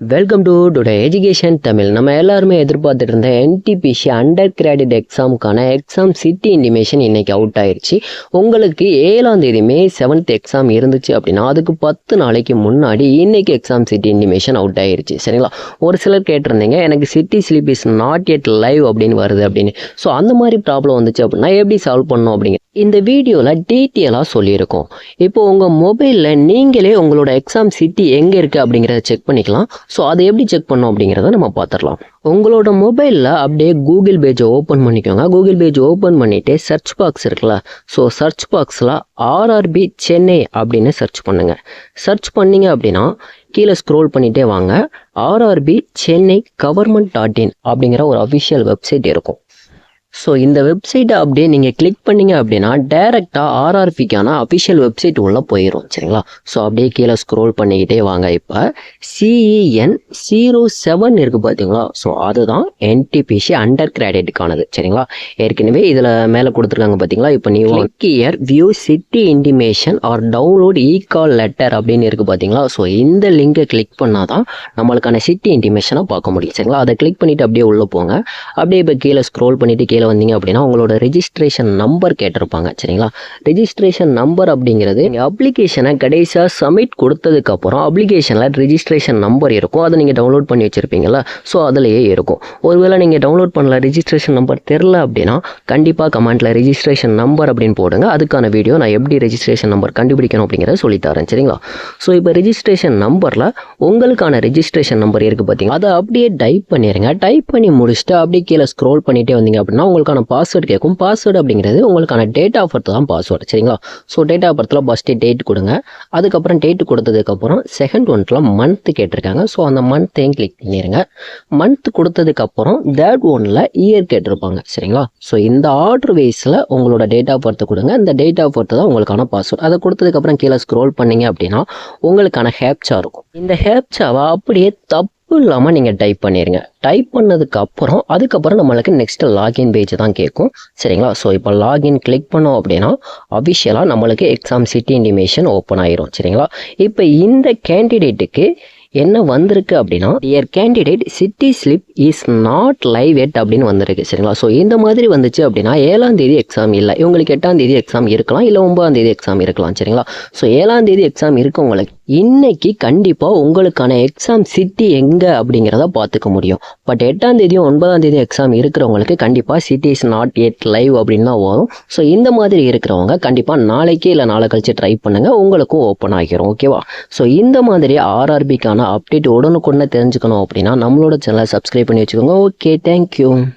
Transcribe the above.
Welcome to today education Tamil. நம்ம எல்லாருமே எதிர்பார்த்துட்டு இருந்த NTPC அண்டர் கிராஜுவேட் எக்ஸாமுக்கான எக்ஸாம் சிட்டி இன்டிமேஷன் இன்னைக்கு அவுட் ஆயிடுச்சு. உங்களுக்கு 7ஆம் தேதி மே 7th எக்ஸாம் இருந்துச்சு அப்படின்னா அதுக்கு 10 நாளைக்கு முன்னாடி இன்னைக்கு எக்ஸாம் சிட்டி இன்டிமேஷன் அவுட் ஆயிடுச்சு. சரிங்களா? ஒரு சிலர் கேட்டிருந்தீங்க எனக்கு city slip is not yet live அப்படின்னு வருது அப்படின்னு. ஸோ அந்த மாதிரி ப்ராப்ளம் வந்துச்சு அப்படின்னா எப்படி சால்வ் பண்ணணும் அப்படிங்க இந்த வீடியோவில் டீட்டெயிலாக சொல்லியிருக்கோம். இப்போ உங்கள் மொபைலில் நீங்களே உங்களோட எக்ஸாம் சிட்டி எங்கே இருக்குது அப்படிங்கிறத செக் பண்ணிக்கலாம். ஸோ அதை எப்படி செக் பண்ணோம் அப்படிங்கிறத நம்ம பார்த்துடலாம். உங்களோட மொபைலில் அப்படியே கூகுள் பேஜை ஓப்பன் பண்ணிக்கோங்க. கூகுள் பேஜ் ஓப்பன் பண்ணிவிட்டு சர்ச் பாக்ஸ் இருக்குல்ல, ஸோ சர்ச் பாக்ஸில் RRB சென்னை அப்படின்னு சர்ச் பண்ணுங்கள். சர்ச் பண்ணிங்க அப்படின்னா கீழே ஸ்க்ரோல் பண்ணிகிட்டே வாங்க. RRB சென்னை கவர்மெண்ட்.in அப்படிங்கிற ஒரு அஃபிஷியல் வெப்சைட் இருக்கும். ஸோ இந்த வெப்சைட்டை அப்படியே நீங்கள் கிளிக் பண்ணிங்க அப்படின்னா டேரெக்டாக RRBக்கான அஃபிஷியல் வெப்சைட் உள்ளே போயிடும். சரிங்களா? ஸோ அப்படியே கீழே ஸ்க்ரோல் பண்ணிக்கிட்டே வாங்க. இப்போ CEN 07 இருக்குது பார்த்தீங்களா? ஸோ அதுதான் NTPC அண்டர் கிராஜுவேட்டுக்கானது. சரிங்களா? ஏற்கனவே இதில் மேலே கொடுத்துருக்காங்க பார்த்தீங்களா? இப்போ நீ clear view city intimation R download call letter அப்படின்னு இருக்குது பார்த்தீங்களா? ஸோ இந்த லிங்கை கிளிக் பண்ணால் தான் நம்மளுக்கான சிட்டி இன்டிமேஷனை பார்க்க முடியும். சரிங்களா? அதை கிளிக் பண்ணிவிட்டு அப்படியே உள்ளே போங்க. அப்படியே இப்போ கீழே ஸ்க்ரோல் பண்ணிவிட்டு கீழே வந்தீங்க அப்படின்னா உங்களோட ரெஜிஸ்ட்ரேஷன் நம்பர் கேட்டிருப்பாங்க. சரிங்களா? ரெஜிஸ்ட்ரேஷன் நம்பர் அப்படிங்கிறது அப்ளிகேஷனை கடைசியாக சப்மிட் கொடுத்ததுக்கப்புறம் அப்ளிகேஷனில் ரெஜிஸ்ட்ரேஷன் நம்பர் இருக்கும். அதை நீங்கள் டவுன்லோட் பண்ணி வச்சுருப்பீங்களா? ஸோ அதிலேயே இருக்கும். ஒருவேளை நீங்கள் டவுன்லோட் பண்ணல, ரெஜிஸ்ட்ரேஷன் நம்பர் தெரில அப்படின்னா கண்டிப்பாக கமெண்ட்டில் ரெஜிஸ்ட்ரேஷன் நம்பர் அப்படின்னு போடுங்க. அதுக்கான வீடியோ நான் எப்படி ரெஜிஸ்ட்ரேஷன் நம்பர் கண்டுபிடிக்கணும் அப்படிங்கிறத சொல்லித்தரேன். சரிங்களா? ஸோ இப்போ ரெஜிஸ்ட்ரேஷன் நம்பரில் உங்களுக்கான ரெஜிஸ்ட்ரேஷன் நம்பர் இருக்குது பார்த்தீங்களா? அதை அப்படியே டைப் பண்ணிடுங்க. டைப் பண்ணி முடிச்சுட்டு அப்படியே கீழே ஸ்க்ரோல் பண்ணிகிட்டே வந்தீங்க அப்படின்னா உங்களுக்கான பாஸ்வேர்டு கேட்கும். பாஸ்வேர்டு அப்படிங்கிறது உங்களுக்கான டேட் ஆஃப் பர்த் தான் பாஸ்வேர்டு. சரிங்களா? ஸோ டேட் ஆஃப் பர்த்தில் ஃபஸ்ட்டு டேட் கொடுங்க. அதுக்கப்புறம் டேட் கொடுத்ததுக்கப்புறம் செகண்ட் ஒன்றில் மந்த் கேட்டிருக்காங்க. ஸோ அந்த மந்த்தையும் கிளிக் பண்ணிடுங்க. மந்த் கொடுத்ததுக்கப்புறம் தேர்ட் ஒன்றில் இயர் கேட்டிருப்பாங்க. சரிங்களா? ஸோ இந்த ஆர்டர் வைஸில் உங்களோட டேட் ஆஃப் பர்த் கொடுங்க. இந்த டேட் ஆஃப் பர்த் தான் உங்களுக்கான பாஸ்வேர்டு. அதை கொடுத்ததுக்கப்புறம் கீழே ஸ்க்ரோல் பண்ணிங்க அப்படின்னா உங்களுக்கான ஹேப்சா இருக்கும். இந்த ஹேப்சாவை அப்படியே இல்லாமல் நீங்கள் டைப் பண்ணிடுங்க. டைப் பண்ணதுக்கப்புறம் அதுக்கப்புறம் நம்மளுக்கு நெக்ஸ்ட் லாகின் பேஜ் தான் கேட்கும். சரிங்களா? ஸோ இப்போ லாகின் கிளிக் பண்ணோம் அப்படின்னா அஃபிஷியலாக நம்மளுக்கு எக்ஸாம் சிட்டி இன்டிமேஷன் ஓப்பன் ஆயிரும். சரிங்களா? இப்போ இந்த கேண்டிடேட்டுக்கு என்ன வந்திருக்கு அப்படின்னா dear candidate city slip is not live yet அப்படின்னு வந்திருக்கு. சரிங்களா? ஸோ இந்த மாதிரி வந்துச்சு அப்படின்னா 7ஆம் தேதி எக்ஸாம் இல்லை, இவங்களுக்கு 8ஆம் தேதி எக்ஸாம் இருக்கலாம், இல்லை 9ஆம் தேதி எக்ஸாம் இருக்கலாம். சரிங்களா? ஸோ 7ஆம் தேதி எக்ஸாம் இருக்கவங்களுக்கு இன்னைக்கு கண்டிப்பாக உங்களுக்கான எக்ஸாம் சிட்டி எங்கே அப்படிங்கிறத பார்த்துக்க முடியும். பட் 8ஆம் தேதியும் 9ஆம் தேதி எக்ஸாம் இருக்கிறவங்களுக்கு கண்டிப்பாக city is not yet live அப்படின்னு தான் வரும். ஸோ இந்த மாதிரி இருக்கிறவங்க கண்டிப்பாக நாளைக்கு இல்லை நாளை கழிச்சு ட்ரை பண்ணுங்கள், உங்களுக்கும் ஓப்பன் ஆகிரும். ஓகேவா? ஸோ இந்த மாதிரி RRBக்கான அப்டேட் உடனுக்குடனே தெரிஞ்சுக்கணும் அப்படின்னா நம்மளோட சேனலை சப்ஸ்கிரைப் பண்ணி வச்சுக்கோங்க. Okay, thank you.